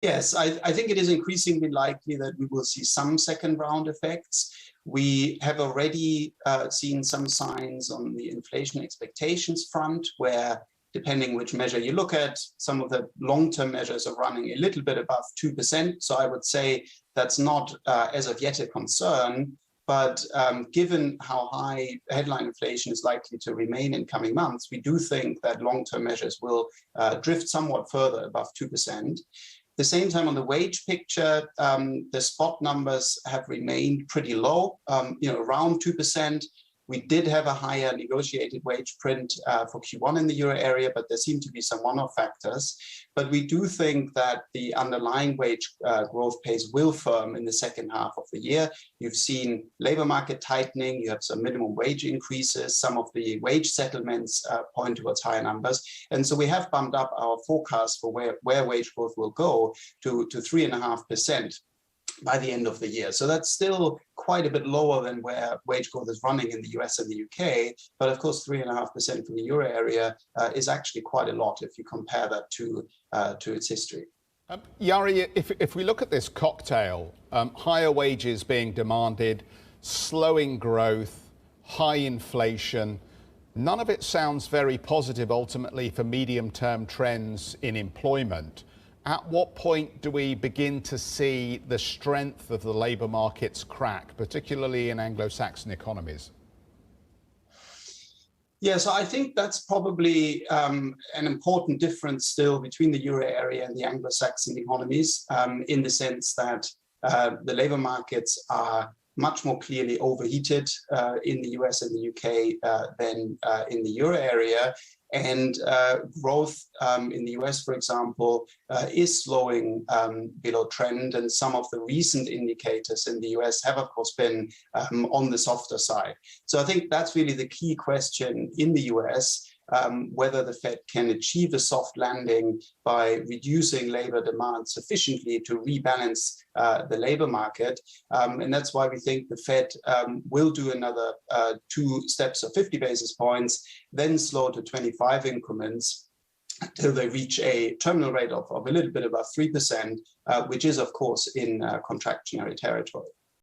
Yes, I think it is increasingly likely that we will see some second round effects. We have already seen some signs on the inflation expectations front, where depending which measure you look at, some of the long-term measures are running a little bit above 2%. So I would say that's not as of yet a concern. But given how high headline inflation is likely to remain in coming months, we do think that long-term measures will drift somewhat further above 2%. The same time on the wage picture, the spot numbers have remained pretty low, around 2%. We did have a higher negotiated wage print for Q1 in the euro area, but there seem to be some one-off factors. But we do think that the underlying wage growth pace will firm in the second half of the year. You've seen labor market tightening, you have some minimum wage increases, some of the wage settlements point towards higher numbers. And so we have bumped up our forecast for where wage growth will go to 3.5%. By the end of the year. So that's still quite a bit lower than where wage growth is running in the US and the UK. But of course, 3.5% for the euro area is actually quite a lot if you compare that to its history. Jari, if we look at this cocktail, higher wages being demanded, slowing growth, high inflation, none of it sounds very positive ultimately for medium-term trends in employment. At what point do we begin to see the strength of the labour markets crack, particularly in Anglo-Saxon economies? Yeah, so I think that's probably an important difference still between the euro area and the Anglo-Saxon economies, in the sense that the labour markets are much more clearly overheated in the US and the UK than in the euro area. And growth in the US, for example, is slowing below trend. And some of the recent indicators in the US have, of course, been on the softer side. So I think that's really the key question in the US. Whether the Fed can achieve a soft landing by reducing labor demand sufficiently to rebalance the labor market. And that's why we think the Fed will do another 2 steps of 50 basis points, then slow to 25 increments until they reach a terminal rate of a little bit above 3%, which is, of course, in contractionary territory.